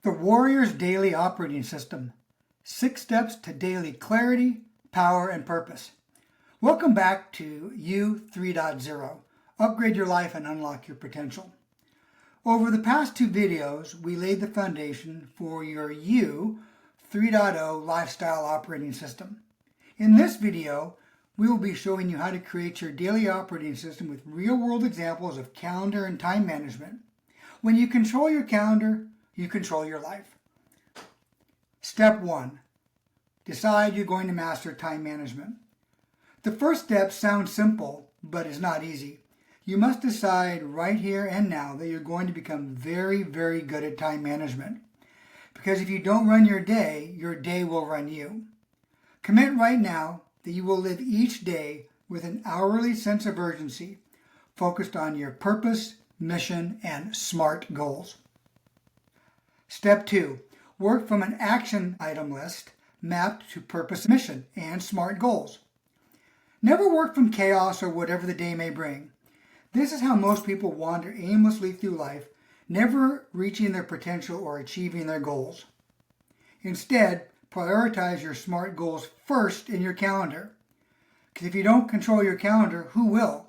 The Warrior's Daily Operating System. 6 Steps to Daily Clarity, Power, and Purpose. Welcome back to You 3.0. Upgrade your life and unlock your potential. Over the past 2 videos, we laid the foundation for your You 3.0 lifestyle operating system. In this video, we will be showing you how to create your daily operating system with real-world examples of calendar and time management. When you control your calendar, you control your life. Step 1. Decide you're going to master time management. The first step sounds simple, but is not easy. You must decide right here and now that you're going to become very, very good at time management. Because if you don't run your day will run you. Commit right now that you will live each day with an hourly sense of urgency, focused on your purpose, mission, and SMART goals. Step 2. Work from an action item list mapped to purpose, mission, and SMART goals. Never work from chaos or whatever the day may bring. This is how most people wander aimlessly through life, never reaching their potential or achieving their goals. Instead, prioritize your SMART goals first in your calendar. Because if you don't control your calendar, who will?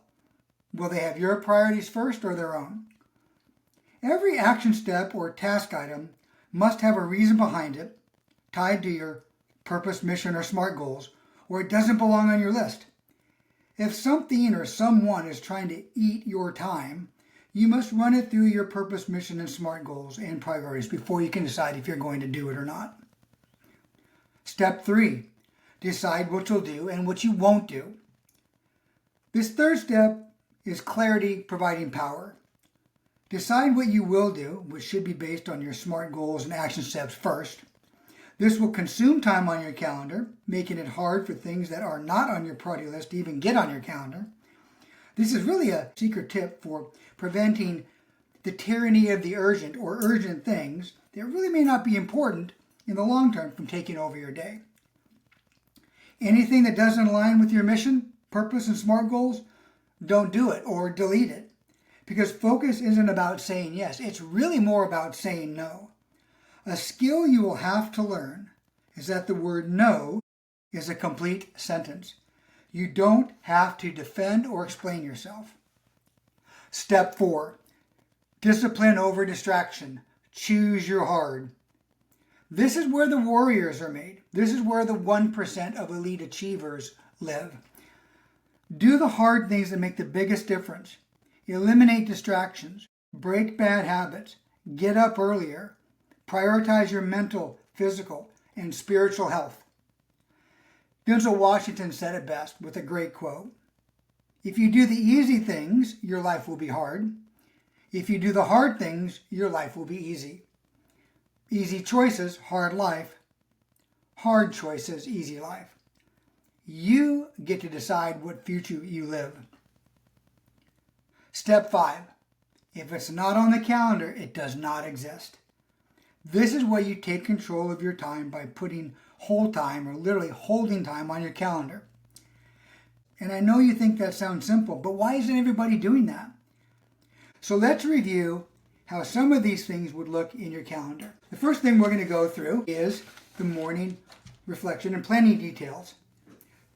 Will they have your priorities first or their own? Every action step or task item must have a reason behind it, tied to your purpose, mission, or SMART goals, or it doesn't belong on your list. If something or someone is trying to eat your time, you must run it through your purpose, mission, and SMART goals and priorities before you can decide if you're going to do it or not. Step 3. Decide what you'll do and what you won't do. This third step is clarity providing power. Decide what you will do, which should be based on your SMART goals and action steps first. This will consume time on your calendar, making it hard for things that are not on your priority list to even get on your calendar. This is really a secret tip for preventing the tyranny of the urgent or urgent things that really may not be important in the long term from taking over your day. Anything that doesn't align with your mission, purpose, and SMART goals, don't do it or delete it. Because focus isn't about saying yes, it's really more about saying no. A skill you will have to learn is that the word no is a complete sentence. You don't have to defend or explain yourself. Step 4. Discipline over distraction. Choose your hard. This is where the warriors are made. This is where the 1% of elite achievers live. Do the hard things that make the biggest difference. Eliminate distractions. Break bad habits. Get up earlier. Prioritize your mental, physical, and spiritual health. Denzel Washington said it best with a great quote. If you do the easy things, your life will be hard. If you do the hard things, your life will be easy. Easy choices, hard life. Hard choices, easy life. You get to decide what future you live. Step 5. If it's not on the calendar, it does not exist. This is where you take control of your time by putting hold time or literally holding time on your calendar. And I know you think that sounds simple, but why isn't everybody doing that? So let's review how some of these things would look in your calendar. The first thing we're going to go through is the morning reflection and planning details.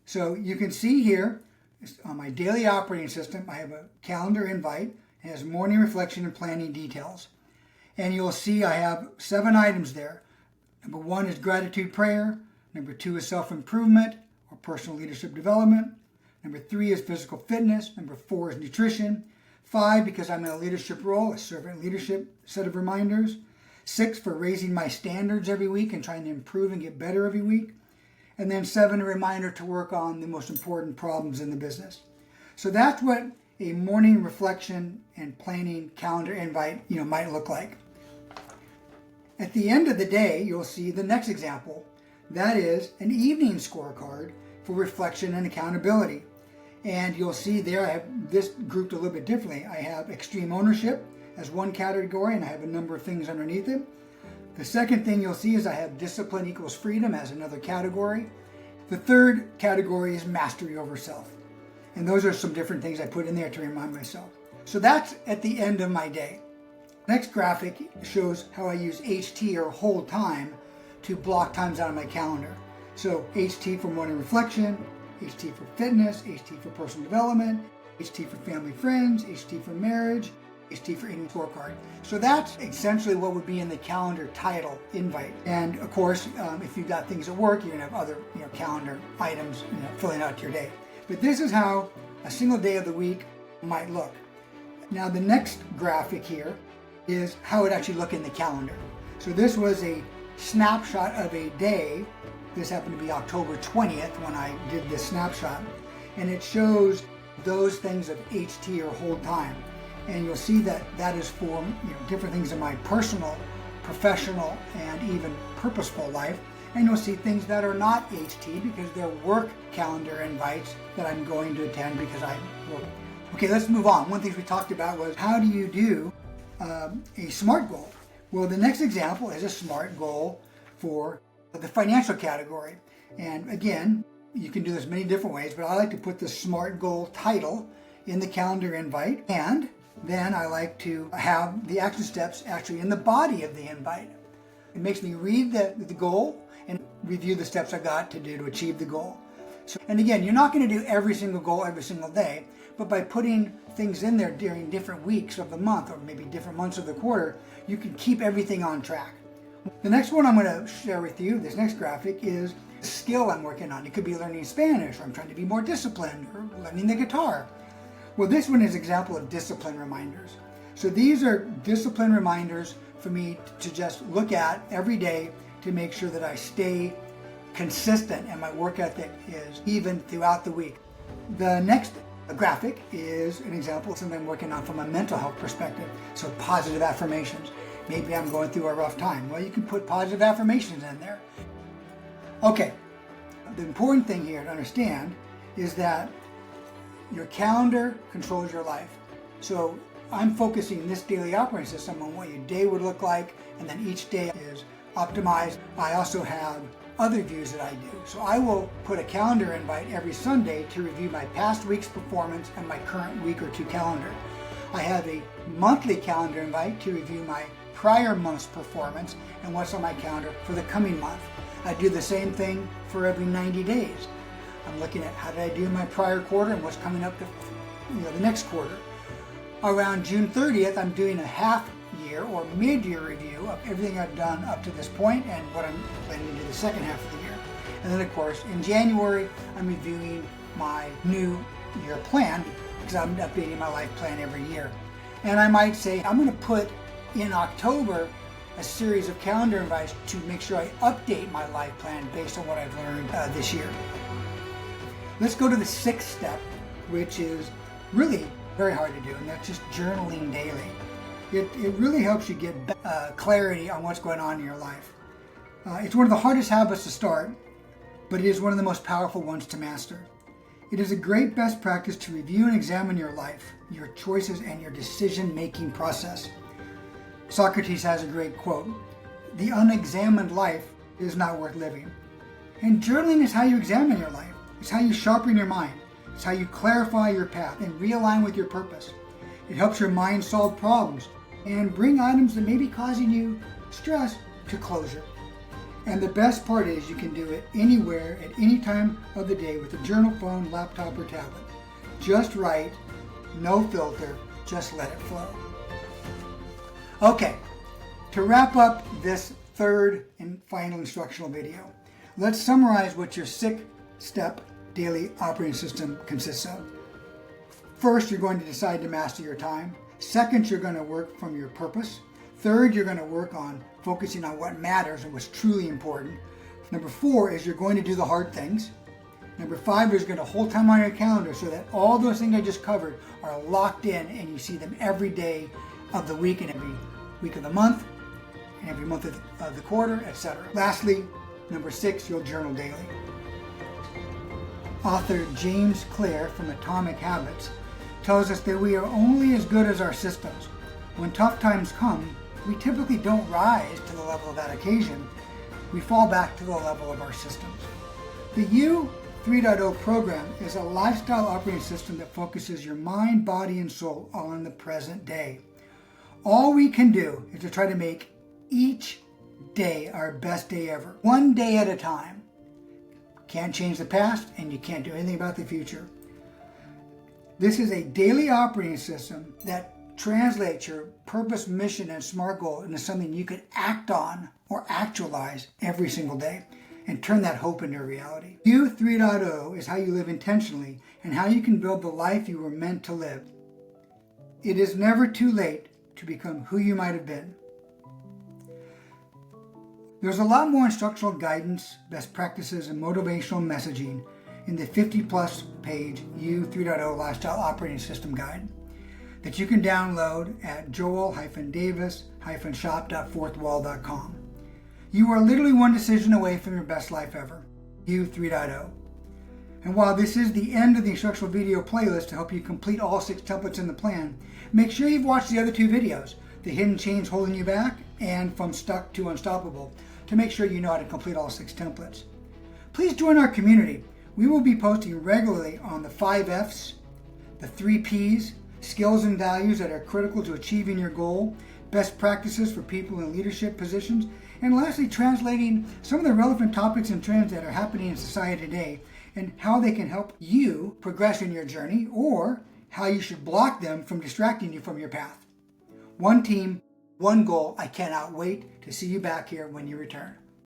So you can see here on my daily operating system, I have a calendar invite. It has morning reflection and planning details. And you'll see I have 7 items there. Number 1 is gratitude prayer. Number 2 is self-improvement or personal leadership development. Number 3 is physical fitness. Number 4 is nutrition. 5, because I'm in a leadership role, a servant leadership set of reminders. 6 for raising my standards every week and trying to improve and get better every week. And then 7, a reminder to work on the most important problems in the business. So that's what a morning reflection and planning calendar invite, might look like. At the end of the day, you'll see the next example. That is an evening scorecard for reflection and accountability. And you'll see there I have this grouped a little bit differently. I have extreme ownership as one category, and I have a number of things underneath it. The second thing you'll see is I have discipline equals freedom as another category. The third category is mastery over self. And those are some different things I put in there to remind myself. So that's at the end of my day. Next graphic shows how I use HT, or hold time, to block times out of my calendar. So HT for morning reflection, HT for fitness, HT for personal development, HT for family friends, HT for marriage, HT for eating scorecard. So that's essentially what would be in the calendar title invite. And of course, if you've got things at work, you're gonna have other calendar items filling out your day. But this is how a single day of the week might look. Now the next graphic here is how it actually look in the calendar. So this was a snapshot of a day. This happened to be October 20th when I did this snapshot. And it shows those things of HT, or hold time. And you'll see that that is for different things in my personal, professional, and even purposeful life. And you'll see things that are not HT because they're work calendar invites that I'm going to attend because I work. Okay, let's move on. One thing we talked about was how do you do a SMART goal? Well, the next example is a SMART goal for the financial category. And again, you can do this many different ways, but I like to put the SMART goal title in the calendar invite. And then I like to have the action steps actually in the body of the invite. It makes me read the goal and review the steps I got to do to achieve the goal. So, and again, you're not going to do every single goal every single day, but by putting things in there during different weeks of the month, or maybe different months of the quarter, you can keep everything on track. The next one I'm going to share with you, this next graphic, is a skill I'm working on. It could be learning Spanish, or I'm trying to be more disciplined, or learning the guitar. Well, this one is an example of discipline reminders. So these are discipline reminders for me to just look at every day to make sure that I stay consistent and my work ethic is even throughout the week. The next graphic is an example of something I'm working on from a mental health perspective. So positive affirmations. Maybe I'm going through a rough time. Well, you can put positive affirmations in there. Okay, the important thing here to understand is that your calendar controls your life. So I'm focusing this daily operating system on what your day would look like, and then each day is optimized. I also have other views that I do. So I will put a calendar invite every Sunday to review my past week's performance and my current week or two calendar. I have a monthly calendar invite to review my prior month's performance and what's on my calendar for the coming month. I do the same thing for every 90 days. I'm looking at how did I do in my prior quarter and what's coming up to the next quarter. Around June 30th, I'm doing a half year or mid-year review of everything I've done up to this point and what I'm planning to do the second half of the year. And then of course, in January, I'm reviewing my new year plan because I'm updating my life plan every year. And I might say, I'm going to put in October a series of calendar invites to make sure I update my life plan based on what I've learned this year. Let's go to the sixth step, which is really very hard to do, and that's just journaling daily. It really helps you get clarity on what's going on in your life. It's one of the hardest habits to start, but it is one of the most powerful ones to master. It is a great best practice to review and examine your life, your choices, and your decision-making process. Socrates has a great quote, "The unexamined life is not worth living." And journaling is how you examine your life. It's how you sharpen your mind. It's how you clarify your path and realign with your purpose. It helps your mind solve problems and bring items that may be causing you stress to closure. And the best part is you can do it anywhere at any time of the day with a journal, phone, laptop, or tablet. Just write, no filter, just let it flow. Okay, to wrap up this third and final instructional video, let's summarize what your six-step daily operating system consists of. First, you're going to decide to master your time. Second, you're going to work from your purpose. Third, you're going to work on focusing on what matters and what's truly important. Number 4 is you're going to do the hard things. Number 5 is going to hold time on your calendar so that all those things I just covered are locked in and you see them every day of the week and every week of the month and every month of the quarter, etc. Lastly, number 6, you'll journal daily. Author James Clear from Atomic Habits tells us that we are only as good as our systems. When tough times come, we typically don't rise to the level of that occasion. We fall back to the level of our systems. The U 3.0 program is a lifestyle operating system that focuses your mind, body, and soul on the present day. All we can do is to try to make each day our best day ever, one day at a time. Can't change the past, and you can't do anything about the future. This is a daily operating system that translates your purpose, mission, and SMART goal into something you can act on or actualize every single day and turn that hope into reality. You 3.0 is how you live intentionally and how you can build the life you were meant to live. It is never too late to become who you might have been. There's a lot more instructional guidance, best practices, and motivational messaging in the 50-plus page You 3.0 Lifestyle Operating System Guide that you can download at joel-davis-shop.fourthwall.com. You are literally one decision away from your best life ever, You 3.0. And while this is the end of the instructional video playlist to help you complete all 6 templates in the plan, make sure you've watched the other 2 videos, The Hidden Chains Holding You Back and From Stuck to Unstoppable, to make sure you know how to complete all 6 templates. Please join our community. We will be posting regularly on the 5 F's, the 3 P's, skills and values that are critical to achieving your goal, best practices for people in leadership positions, and lastly, translating some of the relevant topics and trends that are happening in society today and how they can help you progress in your journey or how you should block them from distracting you from your path. One team, one goal. I cannot wait to see you back here when you return.